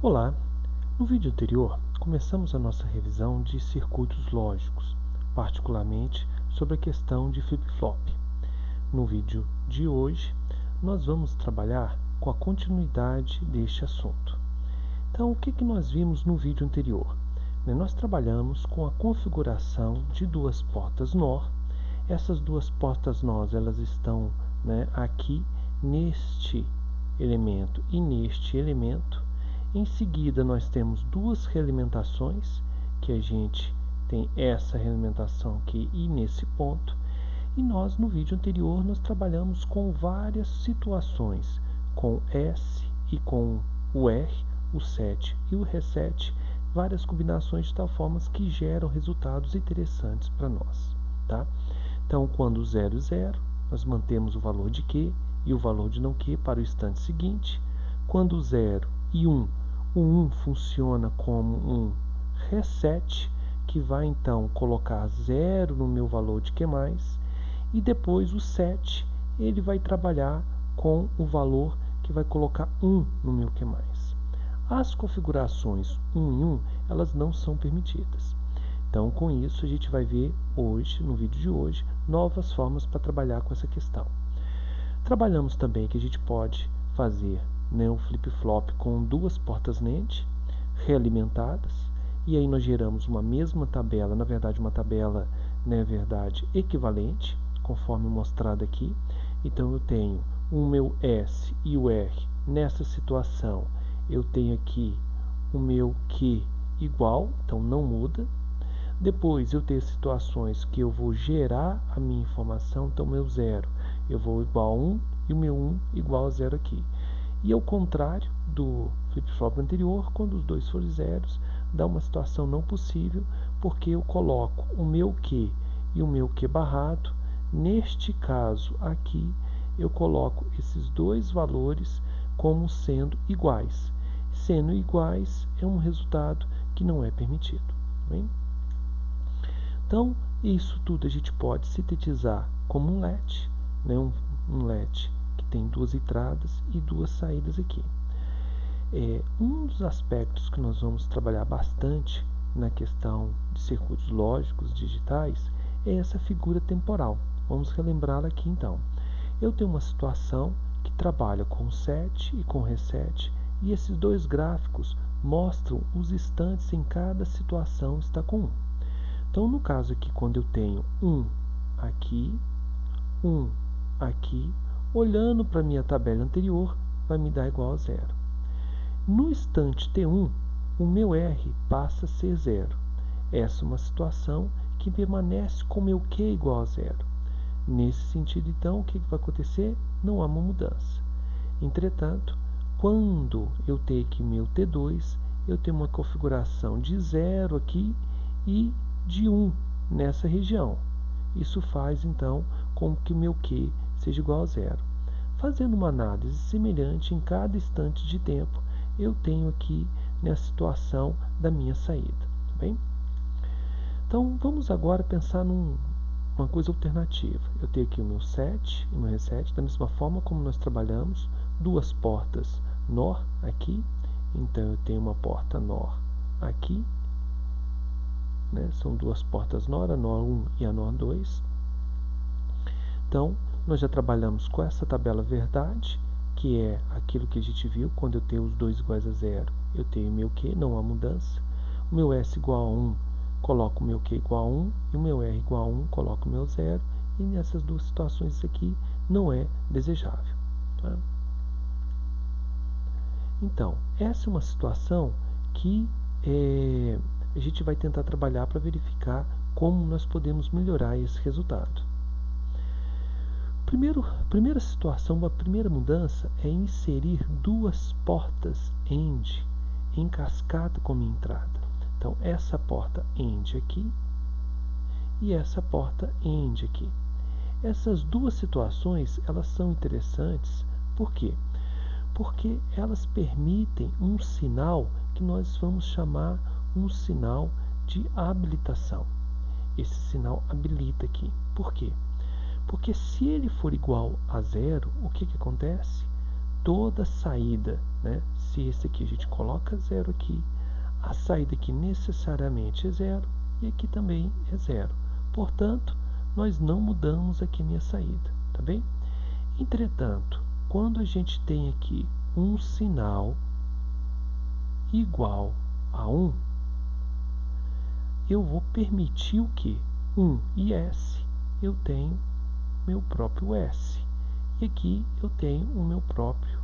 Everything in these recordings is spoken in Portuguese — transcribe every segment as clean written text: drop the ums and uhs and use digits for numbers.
Olá! No vídeo anterior, começamos a nossa revisão de circuitos lógicos, particularmente sobre a questão de flip-flop. No vídeo de hoje, nós vamos trabalhar com a continuidade deste assunto. Então, o que nós vimos no vídeo anterior? Nós trabalhamos com a configuração de duas portas NOR. Essas duas portas NOR, elas estão aqui neste elemento e neste elemento. Em seguida, nós temos duas realimentações, que a gente tem essa realimentação aqui e nesse ponto. E nós, no vídeo anterior, nós trabalhamos com várias situações, com S e com o R, o set e o reset, várias combinações de tal forma que geram resultados interessantes para nós. Tá? Então, quando 0, 0, nós mantemos o valor de Q e o valor de não Q para o instante seguinte. Quando 0 e 1, o 1 funciona como um reset, que vai então colocar 0 no meu valor de Q+, e depois o set, ele vai trabalhar com o valor que vai colocar 1 no meu Q+. As configurações 1 em 1, elas não são permitidas. Então, com isso, a gente vai ver hoje, no vídeo de hoje, novas formas para trabalhar com essa questão. Trabalhamos também que a gente pode fazer o flip-flop com duas portas NAND realimentadas, e aí nós geramos uma mesma tabela, na verdade uma tabela equivalente, conforme mostrado aqui. Então eu tenho o meu S e o R. Nessa situação eu tenho aqui o meu Q igual, então não muda. Depois eu tenho situações que eu vou gerar a minha informação, então meu 0 eu vou igual a 1 e o meu 1 igual a 0 aqui. E ao contrário do flip-flop anterior, quando os dois forem zeros, dá uma situação não possível, porque eu coloco o meu Q e o meu Q barrado. Neste caso aqui, eu coloco esses dois valores como sendo iguais. Sendo iguais, é um resultado que não é permitido. Bem? Então, isso tudo a gente pode sintetizar como um LET, um LET que tem duas entradas e duas saídas aqui. Um dos aspectos que nós vamos trabalhar bastante na questão de circuitos lógicos digitais é essa figura temporal. Vamos relembrá-la aqui então. Eu tenho uma situação que trabalha com set e com reset, e esses dois gráficos mostram os instantes em cada situação está com 1. Então, no caso aqui, quando eu tenho 1 aqui, 1 aqui, olhando para a minha tabela anterior, vai me dar igual a 0. No instante T1, o meu R passa a ser 0. Essa é uma situação que permanece com o meu Q igual a 0. Nesse sentido, então, o que vai acontecer? Não há uma mudança. Entretanto, quando eu tenho aqui meu T2, eu tenho uma configuração de 0 aqui e de 1 nessa região. Isso faz, então, com que o meu Q seja igual a 0. Fazendo uma análise semelhante em cada instante de tempo, eu tenho aqui nessa situação da minha saída. Tá bem? Então, vamos agora pensar numa coisa alternativa. Eu tenho aqui o meu set e o meu reset, da mesma forma como nós trabalhamos, duas portas NOR aqui. Então, eu tenho uma porta NOR aqui. São duas portas NOR, a NOR 1 e a NOR 2. Então, nós já trabalhamos com essa tabela verdade, que é aquilo que a gente viu, quando eu tenho os dois iguais a 0, eu tenho o meu Q, não há mudança. O meu S igual a 1, coloco o meu Q igual a 1, e o meu R igual a 1, coloco o meu 0, e nessas duas situações aqui não é desejável. Tá? Então, essa é uma situação que a gente vai tentar trabalhar para verificar como nós podemos melhorar esse resultado. Primeira situação, a primeira mudança é inserir duas portas AND em cascata como entrada. Então, essa porta AND aqui e essa porta AND aqui. Essas duas situações, elas são interessantes. Por quê? Porque elas permitem um sinal que nós vamos chamar um sinal de habilitação. Esse sinal habilita aqui. Por quê? Porque se ele for igual a 0, o que acontece? toda saída, né? Se esse aqui a gente coloca 0 aqui, a saída aqui necessariamente é 0 e aqui também é 0. Portanto, nós não mudamos aqui a minha saída, tá bem? Entretanto, quando a gente tem aqui um sinal igual a 1, eu vou permitir o que? 1 e S, eu tenho meu próprio S. E aqui eu tenho o meu próprio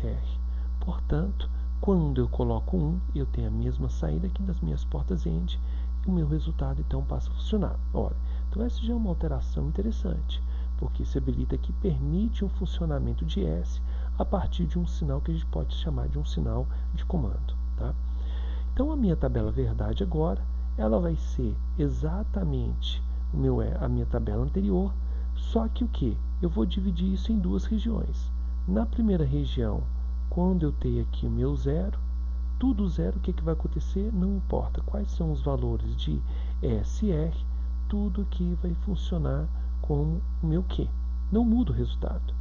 R. Portanto, quando eu coloco 1, eu tenho a mesma saída aqui das minhas portas AND e o meu resultado então passa a funcionar. Olha, então essa já é uma alteração interessante, porque esse habilita aqui permite um funcionamento de S a partir de um sinal que a gente pode chamar de um sinal de comando. Tá? Então a minha tabela verdade agora, ela vai ser exatamente a minha tabela anterior, só que o que? Eu vou dividir isso em duas regiões. Na primeira região, quando eu tenho aqui o meu 0, tudo 0, o que vai acontecer? Não importa quais são os valores de S e R, tudo aqui vai funcionar como o meu Q. Não muda o resultado.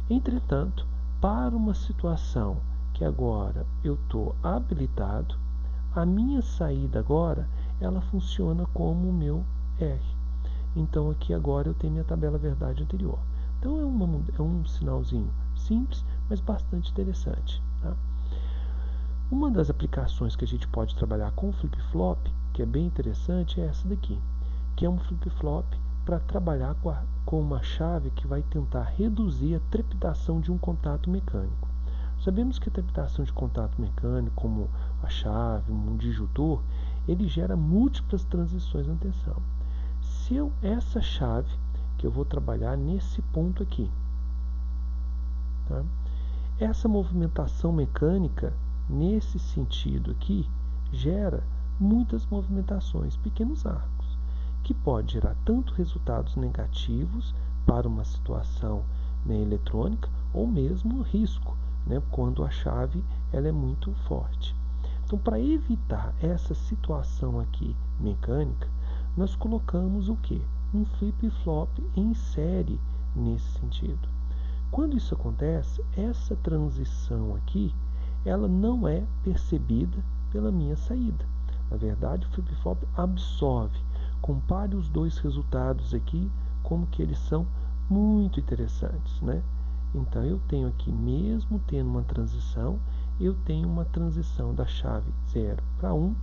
Entretanto, para uma situação que agora eu estou habilitado, a minha saída agora, ela funciona como o meu R. Então aqui agora eu tenho minha tabela verdade anterior. Então é um sinalzinho simples, mas bastante interessante. Tá? Uma das aplicações que a gente pode trabalhar com flip-flop, que é bem interessante, é essa daqui, que é um flip-flop para trabalhar com uma chave que vai tentar reduzir a trepidação de um contato mecânico. Sabemos que a trepidação de contato mecânico, como a chave, um disjuntor, ele gera múltiplas transições na tensão. Se essa chave, que eu vou trabalhar nesse ponto aqui, tá? Essa movimentação mecânica, nesse sentido aqui, gera muitas movimentações, pequenos arcos, que pode gerar tanto resultados negativos para uma situação, né, eletrônica, ou mesmo risco, né, quando a chave ela é muito forte. Então, para evitar essa situação aqui mecânica, nós colocamos o que? Um flip-flop em série nesse sentido. Quando isso acontece, essa transição aqui, ela não é percebida pela minha saída. Na verdade, o flip-flop absorve. Compare os dois resultados aqui, como que eles são muito interessantes, né? Então, eu tenho aqui, mesmo tendo uma transição, eu tenho uma transição da chave 0 para 1,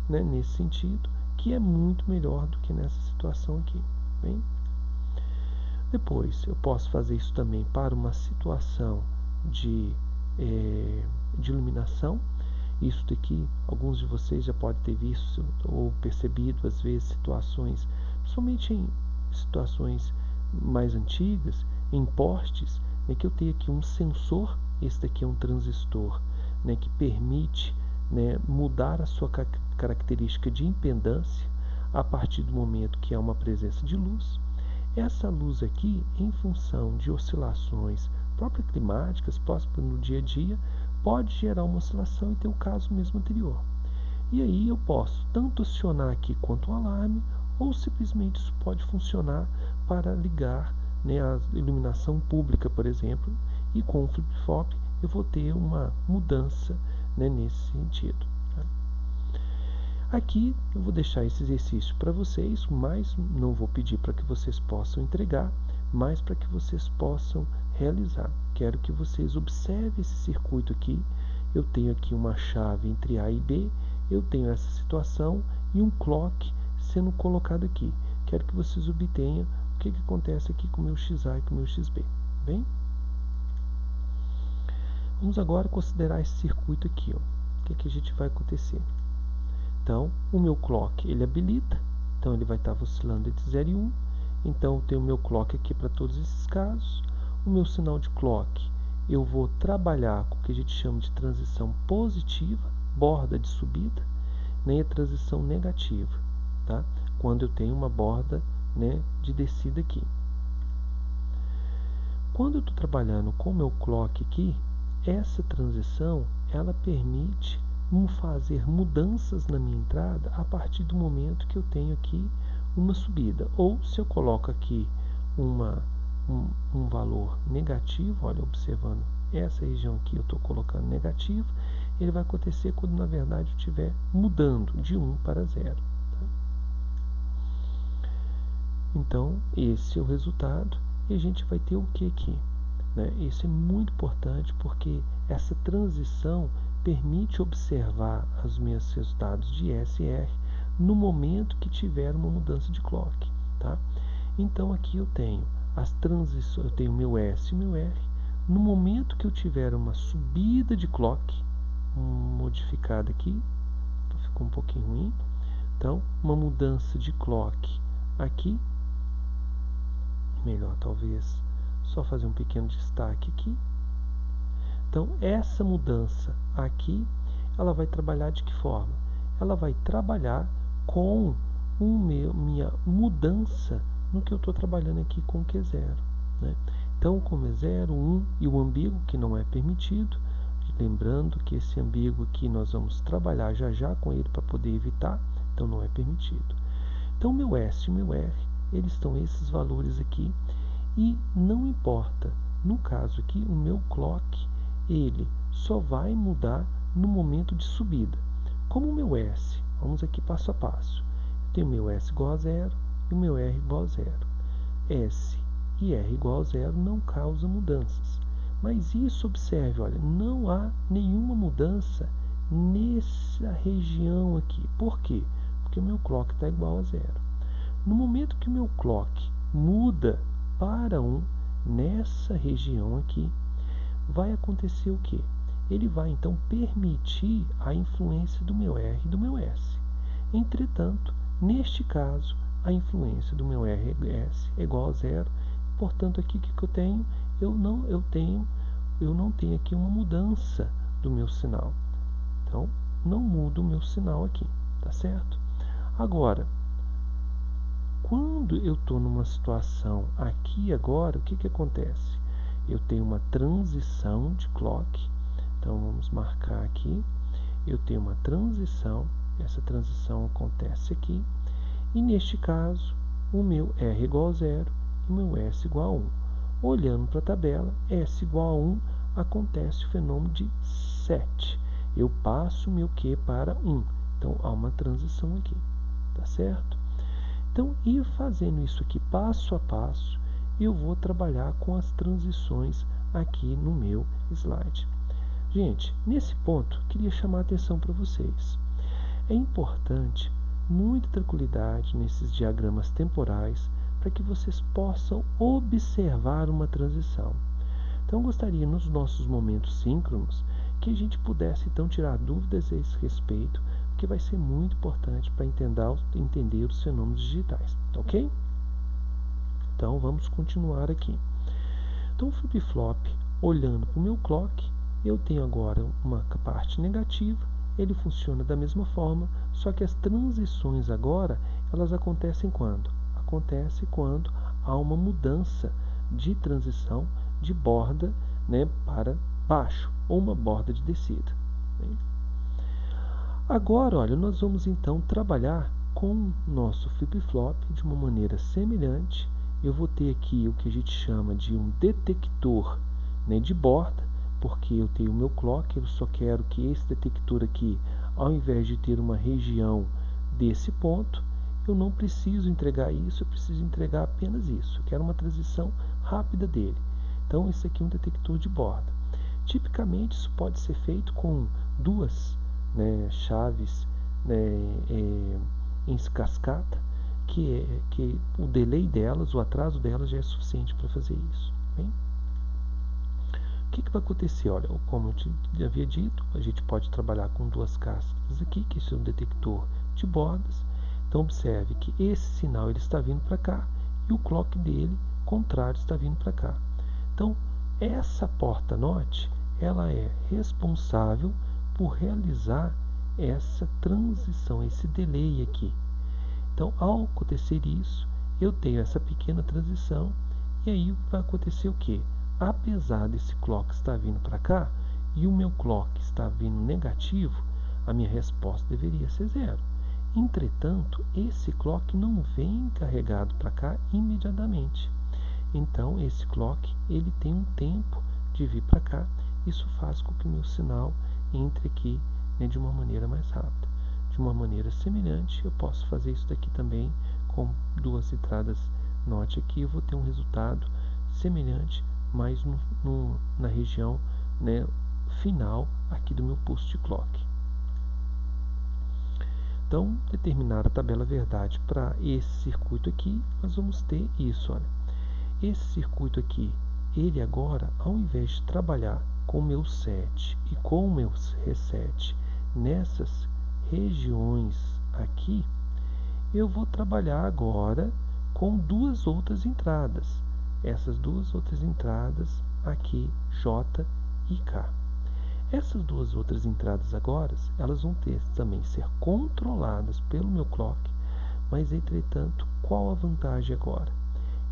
né, nesse sentido, que é muito melhor do que nessa situação aqui. Bem? Depois, eu posso fazer isso também para uma situação de iluminação. Isso daqui, alguns de vocês já podem ter visto ou percebido, às vezes, situações, principalmente em situações mais antigas, em postes, né, que eu tenho aqui um sensor, esse daqui é um transistor, né, que permite, né, mudar a sua característica de impedância a partir do momento que há uma presença de luz. Essa luz aqui, em função de oscilações próprias climáticas, próximas no dia a dia, pode gerar uma oscilação e ter o caso mesmo anterior. E aí eu posso tanto acionar aqui quanto o alarme, ou simplesmente isso pode funcionar para ligar, né, a iluminação pública, por exemplo, e com o flip-flop eu vou ter uma mudança, né, nesse sentido. Tá? Aqui eu vou deixar esse exercício para vocês, mas não vou pedir para que vocês possam entregar, mas para que vocês possam realizar. Quero que vocês observem esse circuito aqui. Eu tenho aqui uma chave entre A e B, eu tenho essa situação e um clock sendo colocado aqui. Quero que vocês obtenham o que acontece aqui com o meu XA e com o meu XB. Bem? Vamos agora considerar esse circuito aqui. Ó. O que a gente vai acontecer? Então, o meu clock ele habilita, então ele vai estar oscilando entre 0 e 1. Então, eu tenho o meu clock aqui para todos esses casos. O meu sinal de clock, eu vou trabalhar com o que a gente chama de transição positiva, borda de subida, né, e a transição negativa, tá? Quando eu tenho uma borda, né, de descida aqui. Quando eu estou trabalhando com o meu clock aqui, essa transição, ela permite fazer mudanças na minha entrada a partir do momento que eu tenho aqui uma subida. Ou se eu coloco aqui um valor negativo, olha, observando essa região aqui eu estou colocando negativo, ele vai acontecer quando na verdade eu estiver mudando de 1 para 0. Tá? Então, esse é o resultado e a gente vai ter o que aqui? Né? Isso é muito importante porque essa transição permite observar os meus resultados de S e R no momento que tiver uma mudança de clock. Tá? Então aqui eu tenho as transições, eu tenho meu S e meu R. No momento que eu tiver uma subida de clock, modificada aqui, ficou um pouquinho ruim. Então, uma mudança de clock aqui, melhor talvez só fazer um pequeno destaque aqui. Então, essa mudança aqui, ela vai trabalhar de que forma? Ela vai trabalhar com minha mudança no que eu estou trabalhando aqui com o Q0. Né? Então, como é 0, 1 e o ambíguo, que não é permitido, lembrando que esse ambíguo aqui nós vamos trabalhar já com ele para poder evitar, então não é permitido. Então, meu S e meu R, eles estão esses valores aqui, e não importa, no caso aqui, o meu clock, ele só vai mudar no momento de subida. Como o meu S, vamos aqui passo a passo, eu tenho o meu S igual a 0 e o meu R igual a 0. S e R igual a 0 não causam mudanças. Mas isso, observe, olha, não há nenhuma mudança nessa região aqui. Por quê? Porque o meu clock está igual a 0. No momento que o meu clock muda para 1, nessa região aqui, vai acontecer o quê? Ele vai, então, permitir a influência do meu R e do meu S. Entretanto, neste caso, a influência do meu R e S é igual a 0. Portanto, aqui o que eu tenho? Eu não tenho aqui uma mudança do meu sinal. Então, não mudo o meu sinal aqui, tá certo? Agora, quando eu estou numa situação aqui agora, o que acontece? Eu tenho uma transição de clock. Então, vamos marcar aqui. Eu tenho uma transição. Essa transição acontece aqui. E, neste caso, o meu R igual a 0 e o meu S igual a 1. Olhando para a tabela, S igual a 1, acontece o fenômeno de set. Eu passo o meu Q para 1. Então, há uma transição aqui. Tá certo? Então, ir fazendo isso aqui passo a passo, eu vou trabalhar com as transições aqui no meu slide. Gente, nesse ponto, queria chamar a atenção para vocês. É importante muita tranquilidade nesses diagramas temporais para que vocês possam observar uma transição. Então, eu gostaria, nos nossos momentos síncronos, que a gente pudesse, então, tirar dúvidas a esse respeito, que vai ser muito importante para entender os fenômenos digitais, ok? Então, vamos continuar aqui. Então, o flip-flop, olhando para o meu clock, eu tenho agora uma parte negativa, ele funciona da mesma forma, só que as transições agora, elas acontecem quando? Acontece quando há uma mudança de transição de borda, né, para baixo, ou uma borda de descida. Bem? Agora, olha, nós vamos então trabalhar com o nosso flip-flop de uma maneira semelhante. Eu vou ter aqui o que a gente chama de um detector, né, de borda, porque eu tenho o meu clock, eu só quero que esse detector aqui, ao invés de ter uma região desse ponto, eu não preciso entregar isso, eu preciso entregar apenas isso. Eu quero uma transição rápida dele. Então, esse aqui é um detector de borda. Tipicamente, isso pode ser feito com duas, né, chaves, né, em cascata, que o delay delas, o atraso delas já é suficiente para fazer isso. Bem? O que vai acontecer? Olha, como eu já havia dito, a gente pode trabalhar com duas cascas aqui, que isso é um detector de bordas. Então, observe que esse sinal ele está vindo para cá e o clock dele, contrário, está vindo para cá. Então, essa porta NOT, ela é responsável por realizar essa transição, esse delay aqui. Então, ao acontecer isso, eu tenho essa pequena transição e aí vai acontecer o quê? Apesar desse clock estar vindo para cá e o meu clock está vindo negativo, a minha resposta deveria ser 0. Entretanto, esse clock não vem carregado para cá imediatamente. Então, esse clock ele tem um tempo de vir para cá. Isso faz com que o meu sinal entre aqui, né, de uma maneira mais rápida. De uma maneira semelhante, eu posso fazer isso daqui também com 2 entradas NOT aqui. Eu vou ter um resultado semelhante, mas na região, né, final aqui do meu pulso de clock. Então, determinar a tabela verdade para esse circuito aqui, nós vamos ter isso, olha. Esse circuito aqui, ele agora, ao invés de trabalhar com o meu set e com o meu reset nessas regiões aqui, eu vou trabalhar agora com 2 outras entradas. Essas 2 outras entradas aqui, J e K. Essas 2 outras entradas agora, elas vão ter também ser controladas pelo meu clock, mas entretanto, qual a vantagem agora?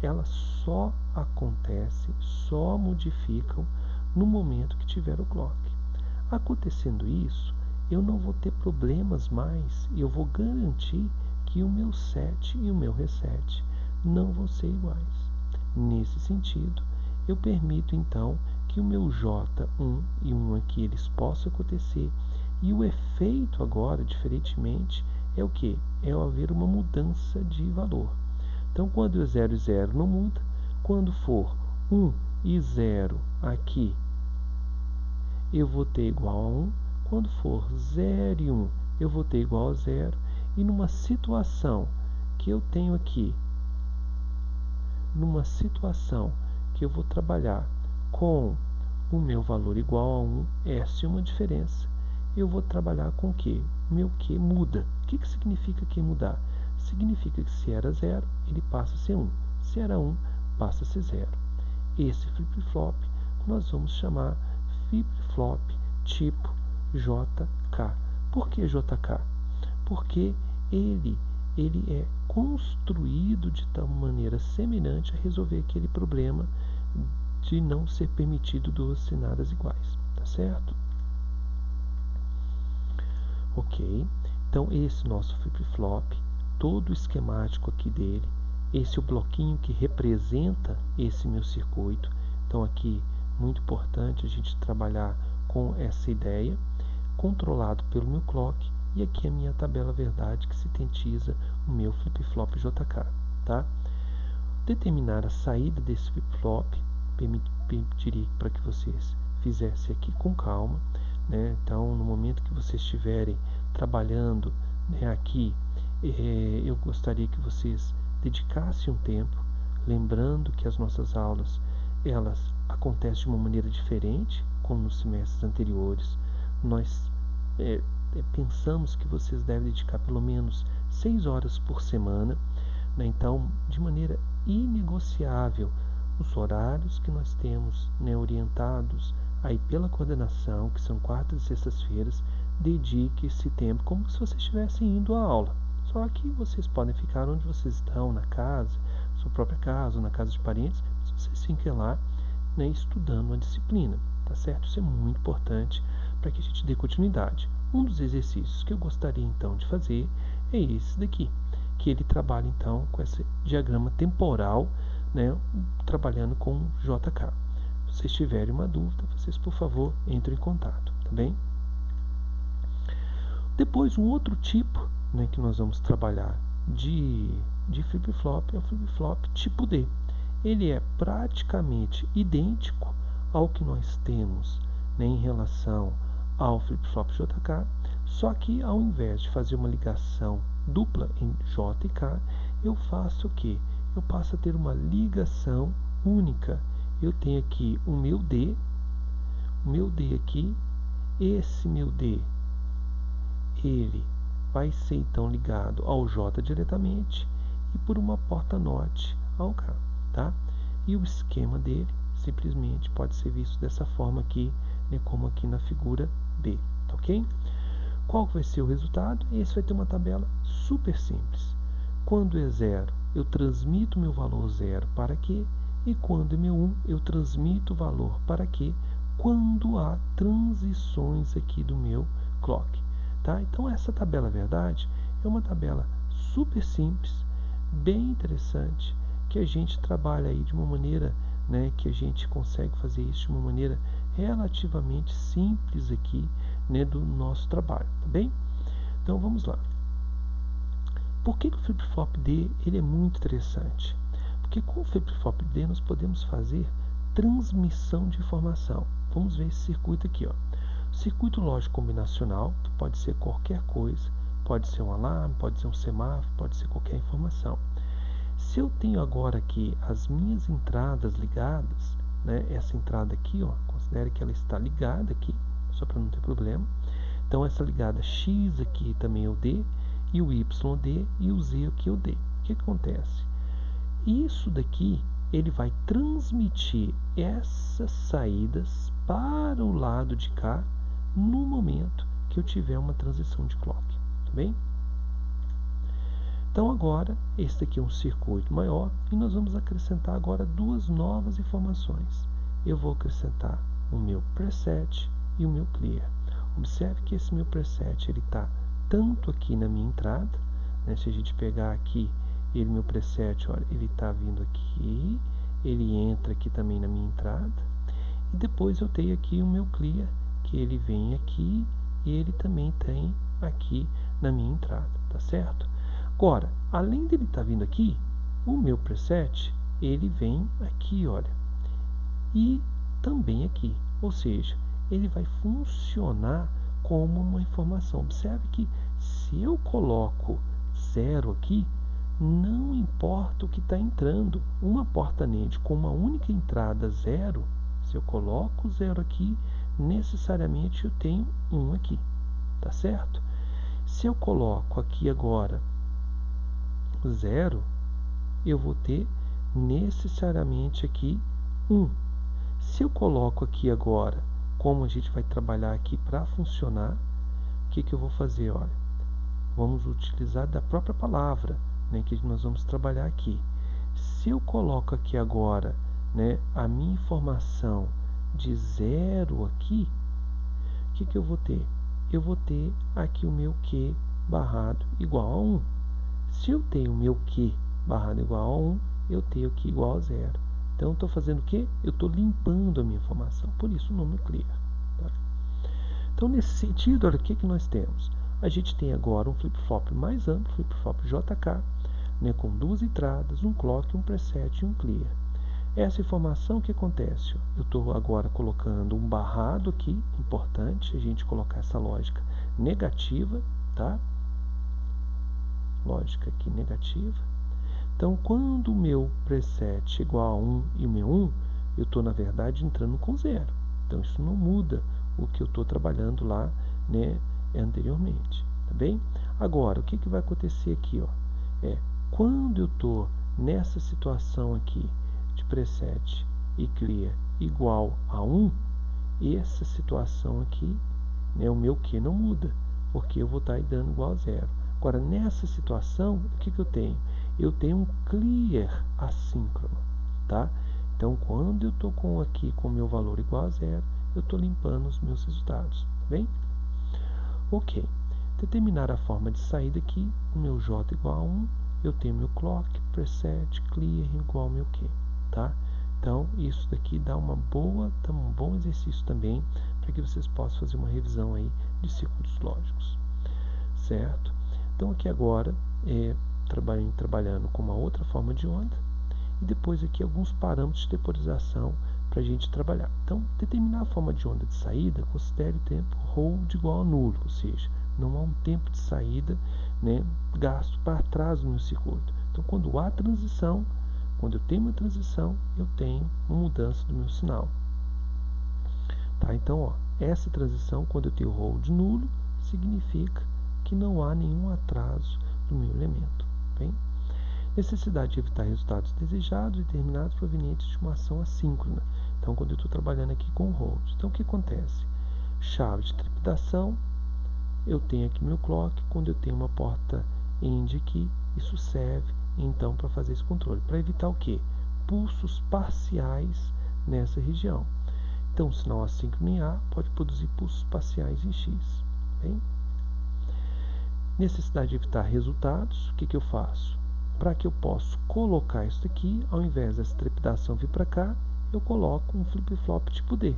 Elas só acontecem, só modificam no momento que tiver o clock. Acontecendo isso, eu não vou ter problemas mais e eu vou garantir que o meu set e o meu reset não vão ser iguais. Nesse sentido, eu permito então que o meu J1 e 1 aqui eles possam acontecer, e o efeito agora, diferentemente, é o que? É haver uma mudança de valor. Então, quando o 0 e 0 não muda, quando for 1 e 0 aqui, eu vou ter igual a 1, quando for 0 e 1, eu vou ter igual a 0, e numa situação que eu tenho aqui, numa situação que eu vou trabalhar com o meu valor igual a 1, essa é uma diferença. Eu vou trabalhar com o que? Meu Q muda. O que significa Q mudar? Significa que se era 0, ele passa a ser 1. Se era 1, passa a ser 0. Esse flip-flop nós vamos chamar flip-flop tipo JK. Por que JK? Porque ele é construído de tal maneira semelhante a resolver aquele problema de não ser permitido 2 sinadas iguais, tá certo? Ok, então esse nosso flip-flop, todo o esquemático aqui dele, esse é o bloquinho que representa esse meu circuito. Então aqui, muito importante a gente trabalhar com essa ideia, controlado pelo meu clock, e aqui a minha tabela verdade que sintetiza o meu flip-flop JK, tá? Determinar a saída desse flip-flop, pediria para que vocês fizessem aqui com calma, né? Então, no momento que vocês estiverem trabalhando, né, aqui, eu gostaria que vocês dedicassem um tempo, lembrando que as nossas aulas, elas acontecem de uma maneira diferente, como nos semestres anteriores. Nós pensamos que vocês devem dedicar pelo menos 6 horas por semana, né? Então, de maneira inegociável, os horários que nós temos, né, orientados aí pela coordenação, que são quartas e sextas-feiras, dedique esse tempo como se vocês estivessem indo à aula. Só que vocês podem ficar onde vocês estão, na casa, sua própria casa, ou na casa de parentes, mas vocês fiquem lá, né, estudando uma disciplina, tá certo? Isso é muito importante para que a gente dê continuidade. Um dos exercícios que eu gostaria então de fazer é esse daqui, que ele trabalha então com esse diagrama temporal, né, trabalhando com JK. Se vocês tiverem uma dúvida, vocês por favor entrem em contato, tá bem? Depois um outro tipo, né, que nós vamos trabalhar de flip-flop é o flip-flop tipo D. Ele é praticamente idêntico ao que nós temos, né, em relação ao flip-flop JK, só que ao invés de fazer uma ligação dupla em J e K, eu faço o que? Eu passo a ter uma ligação única. Eu tenho aqui o meu D aqui, esse meu D, ele vai ser então ligado ao J diretamente e por uma porta NOT ao K, tá? E o esquema dele simplesmente pode ser visto dessa forma aqui, né, como aqui na figura D, tá ok? Qual vai ser o resultado? Esse vai ter uma tabela super simples. Quando é 0, eu transmito meu valor 0 para Q, e quando é meu 1, eu transmito o valor para Q quando há transições aqui do meu clock. Tá? Então essa tabela verdade é uma tabela super simples, bem interessante, que a gente trabalha aí de uma maneira né, que a gente consegue fazer isso de uma maneira relativamente simples aqui, né, do nosso trabalho, tá bem? Então vamos lá. Por que o flip-flop D ele é muito interessante? Porque com o flip-flop D nós podemos fazer transmissão de informação. Vamos ver esse circuito aqui, ó. Circuito lógico combinacional pode ser qualquer coisa, pode ser um alarme, pode ser um semáforo, pode ser qualquer informação. Se eu tenho agora aqui as minhas entradas ligadas, né, essa entrada aqui, ó, considere que ela está ligada aqui, só para não ter problema. Então essa ligada X aqui também é o D, e o YD e o Z aqui é o D. O que acontece? Isso daqui, ele vai transmitir essas saídas para o lado de cá no momento que eu tiver uma transição de clock, tá bem? Então agora, esse daqui é um circuito maior e nós vamos acrescentar agora duas novas informações. Eu vou acrescentar o meu preset e o meu clear. Observe que esse meu preset ele está tanto aqui na minha entrada, né? Se a gente pegar aqui, meu preset, olha, ele está vindo aqui, ele entra aqui também na minha entrada, e depois eu tenho aqui o meu clear, que ele vem aqui e ele também tem aqui na minha entrada, tá certo? Agora, além dele estar vindo aqui, o meu preset, ele vem aqui, olha, e também aqui, ou seja, ele vai funcionar como uma informação. Observe que se eu coloco 0 aqui, não importa o que está entrando. Uma porta NAND com uma única entrada 0, se eu coloco 0 aqui, necessariamente eu tenho 1 aqui, tá certo? Se eu coloco aqui agora 0, eu vou ter necessariamente aqui 1. Se eu coloco aqui agora, como a gente vai trabalhar aqui para funcionar, o que eu vou fazer? Olha, vamos utilizar da própria palavra, né, que nós vamos trabalhar aqui. Se eu coloco aqui agora, né, a minha informação de 0 aqui, o que eu vou ter? Eu vou ter aqui o meu Q barrado igual a 1. Se eu tenho o meu Q barrado igual a 1, eu tenho aqui igual a 0. Então, eu estou fazendo o quê? Eu estou limpando a minha informação, por isso o nome é clear. Tá? Então, nesse sentido, olha o que nós temos. A gente tem agora um flip-flop mais amplo, flip-flop JK, né, com duas entradas, um clock, um preset e um clear. Essa informação, o que acontece? Eu estou agora colocando um barrado aqui, importante a gente colocar essa lógica negativa, tá? Lógica aqui negativa. Então, quando o meu preset é igual a 1 e o meu 1, eu estou, na verdade, entrando com 0. Então, isso não muda o que eu estou trabalhando lá, né, anteriormente. Tá bem? Agora, o que vai acontecer aqui? Ó? Quando eu estou nessa situação aqui de preset e clear igual a 1, essa situação aqui, né, o meu Q não muda, porque eu vou estar dando igual a 0. Agora, nessa situação, o que eu tenho? Eu tenho um clear assíncrono, tá? Então, quando eu estou aqui com o meu valor igual a 0, eu estou limpando os meus resultados, tá bem? Ok. Determinar a forma de saída aqui, o meu J igual a 1, eu tenho meu clock, preset, clear igual ao meu Q, tá? Então, isso daqui dá um bom exercício também, para que vocês possam fazer uma revisão aí de circuitos lógicos, certo? Então, aqui agora, trabalhando com uma outra forma de onda, e depois aqui alguns parâmetros de temporização para a gente trabalhar. Então, determinar a forma de onda de saída, considere o tempo hold igual a nulo, ou seja, não há um tempo de saída, né, gasto para trás do meu circuito. Então, quando há transição, quando eu tenho uma transição, eu tenho uma mudança do meu sinal. Tá? Então, ó, essa transição, quando eu tenho hold nulo, significa que não há nenhum atraso do meu elemento. Bem? Necessidade de evitar resultados desejados e determinados provenientes de uma ação assíncrona. Então, quando eu estou trabalhando aqui com hold. Então, o que acontece? Chave de trepidação, eu tenho aqui meu clock. Quando eu tenho uma porta end aqui, isso serve, então, para fazer esse controle. Para evitar o quê? Pulsos parciais nessa região. Então, o sinal assíncrono em A pode produzir pulsos parciais em X. Bem? Necessidade de evitar resultados, o que eu faço? Para que eu possa colocar isso aqui, ao invés dessa trepidação vir para cá, eu coloco um flip-flop tipo D.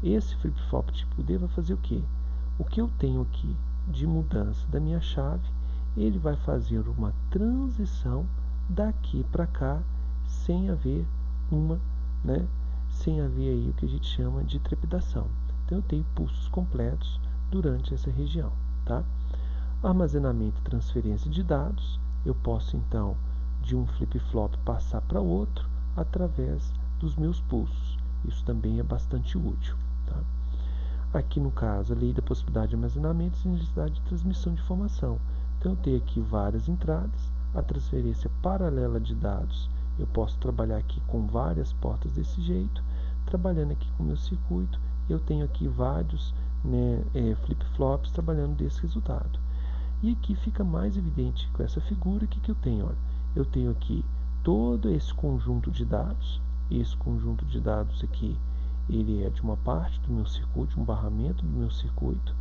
Esse flip-flop tipo D vai fazer o quê? O que eu tenho aqui de mudança da minha chave, ele vai fazer uma transição daqui para cá, sem haver sem haver aí o que a gente chama de trepidação. Então eu tenho pulsos completos durante essa região, tá? Armazenamento e transferência de dados, eu posso então de um flip-flop passar para outro através dos meus pulsos. Isso também é bastante útil, tá? Aqui no caso, a lei da possibilidade de armazenamento e necessidade de transmissão de informação. Então eu tenho aqui várias entradas, a transferência paralela de dados. Eu posso trabalhar aqui com várias portas desse jeito, trabalhando aqui com o meu circuito, eu tenho aqui vários flip-flops trabalhando desse resultado. E aqui fica mais evidente com essa figura, que eu tenho? Olha, eu tenho aqui todo esse conjunto de dados, esse conjunto de dados aqui, ele é de uma parte do meu circuito, um barramento do meu circuito.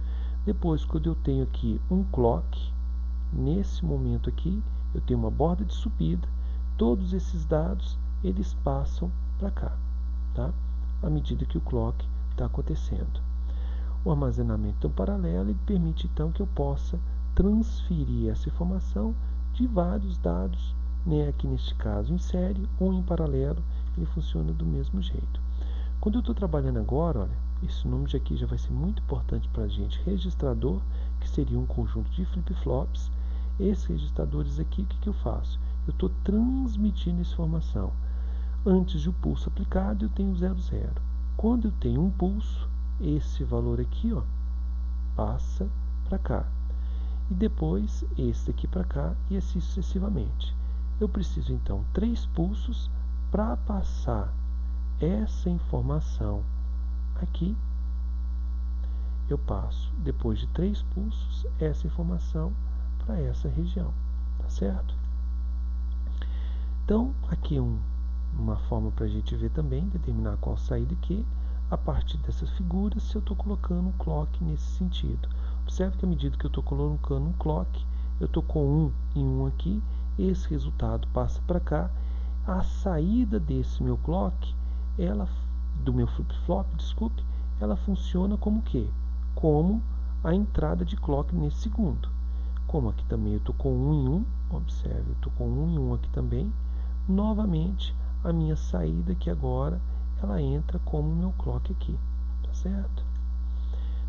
Depois, quando eu tenho aqui um clock, nesse momento aqui, eu tenho uma borda de subida, todos esses dados, eles passam para cá, tá? À medida que o clock está acontecendo. O armazenamento paralelo, ele permite então que eu possa transferir essa informação de vários dados, aqui neste caso em série ou em paralelo, ele funciona do mesmo jeito. Quando eu estou trabalhando agora, olha, esse nome aqui já vai ser muito importante para a gente. Registrador, que seria um conjunto de flip-flops. Esses registradores aqui, o que eu faço? Eu estou transmitindo essa informação. Antes de o pulso aplicado, eu tenho 0, 0. Quando eu tenho um pulso, esse valor aqui, ó, passa para cá. E depois, esse aqui para cá, e assim sucessivamente. Eu preciso, então, 3 pulsos para passar essa informação aqui. Eu passo, depois de 3 pulsos, essa informação para essa região, tá certo? Então, aqui é uma forma para a gente ver também, determinar qual saída que, a partir dessas figuras, se eu estou colocando um clock nesse sentido. Observe que à medida que eu estou colocando um clock, eu estou com 1 em 1 aqui, esse resultado passa para cá, a saída desse meu clock, do meu flip-flop, desculpe, ela funciona como o quê? Como a entrada de clock nesse segundo. Como aqui também eu estou com 1 em 1, observe, eu estou com 1 em 1 aqui também, novamente a minha saída aqui agora, ela entra como o meu clock aqui, tá certo?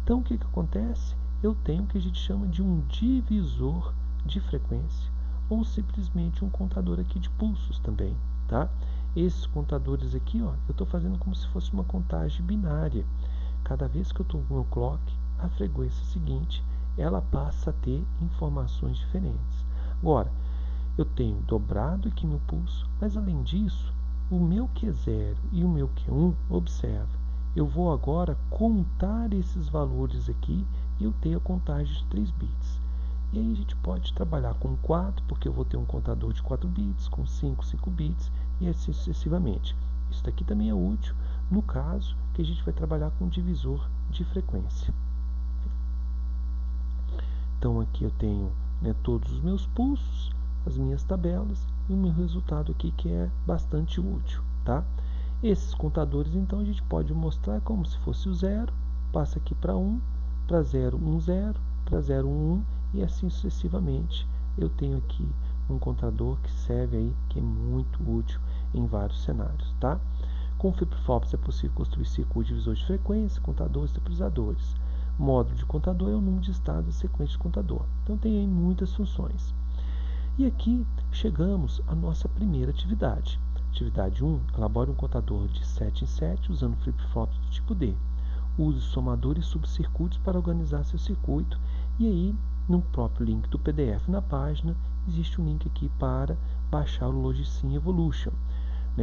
Então o que acontece? Eu tenho o que a gente chama de um divisor de frequência, ou simplesmente um contador aqui de pulsos também, tá? Esses contadores aqui, ó, eu estou fazendo como se fosse uma contagem binária. Cada vez que eu estou com o meu clock, a frequência seguinte, ela passa a ter informações diferentes. Agora, eu tenho dobrado aqui meu pulso, mas além disso, o meu Q0 e o meu Q1, observa, eu vou agora contar esses valores aqui e eu tenho a contagem de 3 bits. E aí a gente pode trabalhar com 4, porque eu vou ter um contador de 4 bits, com 5 bits, e assim sucessivamente. Isso daqui também é útil no caso que a gente vai trabalhar com divisor de frequência. Então aqui eu tenho todos os meus pulsos, as minhas tabelas e o meu resultado aqui que é bastante útil, tá? Esses contadores então a gente pode mostrar como se fosse o 0, passa aqui para 1, para 0, 1, 0, para 0, 1, 1 e assim sucessivamente. Eu tenho aqui um contador que serve aí, que é muito útil em vários cenários, tá? Com flip-flops é possível construir circuito divisor de frequência, contadores, estabilizadores. Módulo de contador é o número de estados da sequência de contador. Então tem aí muitas funções. E aqui chegamos à nossa primeira atividade. Atividade 1, elabore um contador de 7 em 7 usando flip-flops do tipo D. Use somadores e subcircuitos para organizar seu circuito. E aí, no próprio link do PDF na página, existe um link aqui para baixar o Logicim Evolution.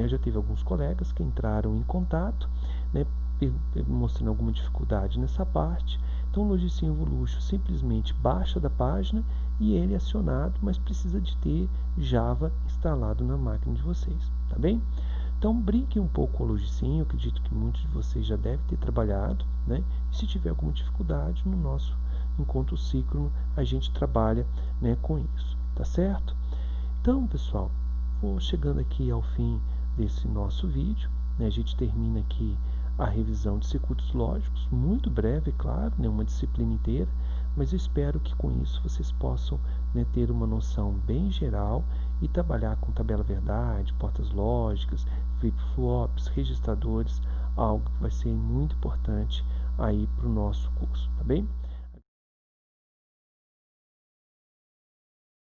Já teve alguns colegas que entraram em contato, mostrando alguma dificuldade nessa parte. Então o Logicim Evolution simplesmente baixa da página e ele é acionado, mas precisa de ter Java instalado na máquina de vocês, tá bem? Então brinque um pouco com o Logicim, eu acredito que muitos de vocês já devem ter trabalhado, e se tiver alguma dificuldade, no nosso encontro síncrono a gente trabalha com isso, tá certo? Então pessoal, vou chegando aqui ao fim desse nosso vídeo. né, a gente termina aqui a revisão de circuitos lógicos, muito breve, claro, né, uma disciplina inteira, mas eu espero que com isso vocês possam, né, ter uma noção bem geral e trabalhar com tabela verdade, portas lógicas, flip-flops, registradores, algo que vai ser muito importante aí para o nosso curso, tá bem?